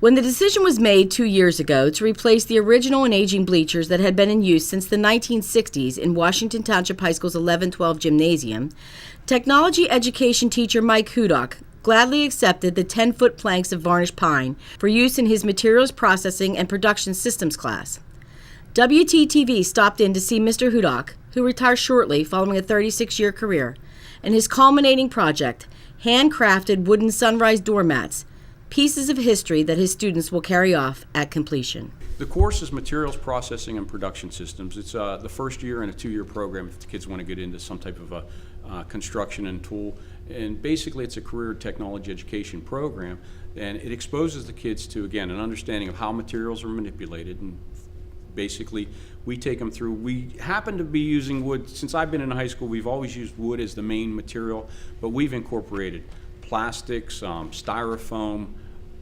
When the decision was made 2 years ago to replace the original and aging bleachers that had been in use since the 1960s in Washington Township High School's 11-12 Gymnasium, technology education teacher Mike Hudock gladly accepted the 10-foot planks of varnished pine for use in his materials processing and production systems class. WTTV stopped in to see Mr. Hudock, who retired shortly following a 36-year career, and his culminating project, handcrafted wooden sunrise doormats, pieces of history that his students will carry off at completion. The course is Materials Processing and Production Systems. It's the first year in a 2-year program if the kids want to get into some type of a construction and tool. And basically it's a career technology education program, and it exposes the kids to, again, an understanding of how materials are manipulated. And basically we take them through. We happen to be using wood. Since I've been in high school, we've always used wood as the main material, but we've incorporated plastics, styrofoam,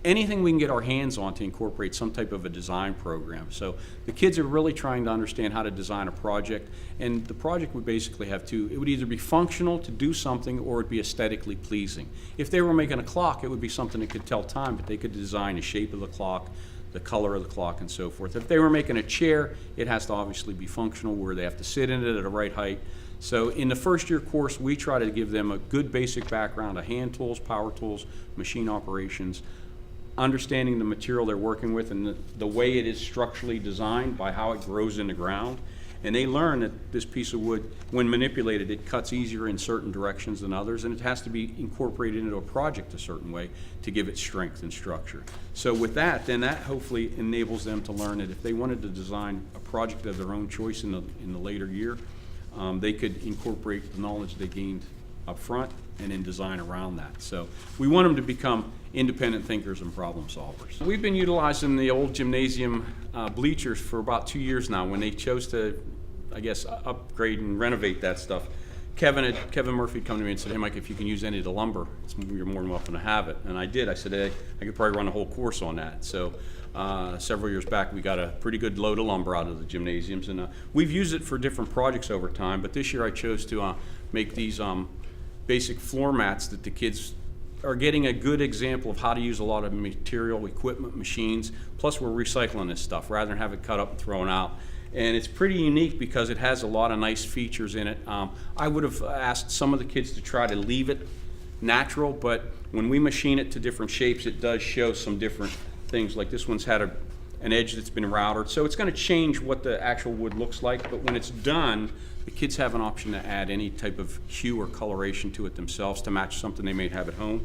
anything we can get our hands on to incorporate some type of a design program. So the kids are really trying to understand how to design a project, and the project would basically have two. It would either be functional to do something, or it'd be aesthetically pleasing. If they were making a clock, it would be something that could tell time, but they could design the shape of the clock, the color of the clock, and so forth. If they were making a chair, it has to obviously be functional, where they have to sit in it at the right height. So in the first year course, we try to give them a good basic background of hand tools, power tools, machine operations, understanding the material they're working with and the way it is structurally designed by how it grows in the ground. And they learn that this piece of wood, when manipulated, it cuts easier in certain directions than others, and it has to be incorporated into a project a certain way to give it strength and structure. So with that, then that hopefully enables them to learn that if they wanted to design a project of their own choice in the later year, they could incorporate the knowledge they gained up front and then design around that. So we want them to become independent thinkers and problem solvers. We've been utilizing the old gymnasium bleachers for about 2 years now. When they chose to, I guess, upgrade and renovate that stuff, Kevin Murphy come to me and said, "Hey Mike, if you can use any of the lumber, you're more than welcome to have it." And I did. I said, "Hey, I could probably run a whole course on that." So several years back, we got a pretty good load of lumber out of the gymnasiums, and we've used it for different projects over time. But this year I chose to make these basic floor mats that the kids are getting a good example of how to use a lot of material, equipment, machines, plus we're recycling this stuff rather than have it cut up and thrown out. And it's pretty unique because it has a lot of nice features in it. I would have asked some of the kids to try to leave it natural, but when we machine it to different shapes, it does show some different things. Like this one's had an edge that's been routed, so it's going to change what the actual wood looks like, but when it's done, the kids have an option to add any type of hue or coloration to it themselves to match something they may have at home.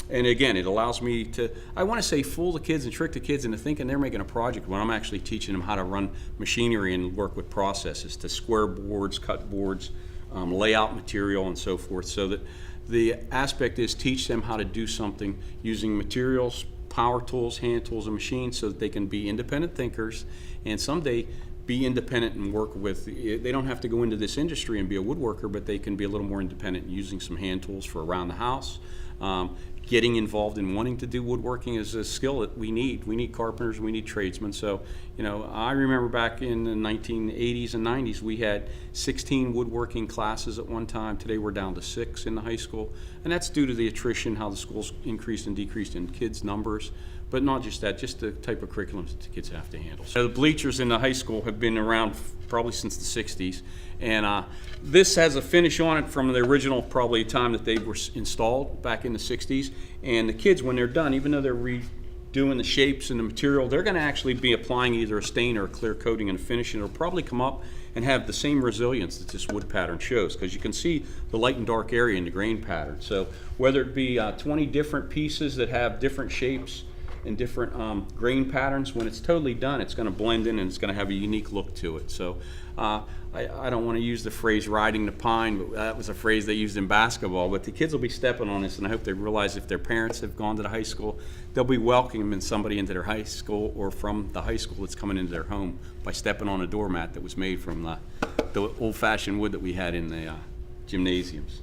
And again, it allows me to, I want to say, fool the kids and trick the kids into thinking they're making a project when I'm actually teaching them how to run machinery and work with processes, to square boards, cut boards, lay out material, and so forth. So that the aspect is teach them how to do something using materials, power tools, hand tools, and machines, so that they can be independent thinkers and someday be independent and work with. They don't have to go into this industry and be a woodworker, but they can be a little more independent using some hand tools for around the house. Getting involved in wanting to do woodworking is a skill that we need. We need carpenters, we need tradesmen. So, you know, I remember back in the 1980s and 90s, we had 16 woodworking classes at one time. Today we're down to 6 in the high school. And that's due to the attrition, how the schools increased and decreased in kids' numbers. But not just that, just the type of curriculums that the kids have to handle. So the bleachers in the high school have been around probably since the 60s. And this has a finish on it from the original probably time that they were installed back in the 60s. And the kids, when they're done, even though they're redoing the shapes and the material, they're going to actually be applying either a stain or a clear coating and a finish, and it'll probably come up and have the same resilience that this wood pattern shows, because you can see the light and dark area in the grain pattern. So whether it be 20 different pieces that have different shapes and different grain patterns, when it's totally done, it's going to blend in and it's going to have a unique look to it. So I don't want to use the phrase riding the pine, but that was a phrase they used in basketball. But the kids will be stepping on this, and I hope they realize if their parents have gone to the high school, they'll be welcoming somebody into their high school or from the high school that's coming into their home by stepping on a doormat that was made from the old-fashioned wood that we had in the gymnasiums.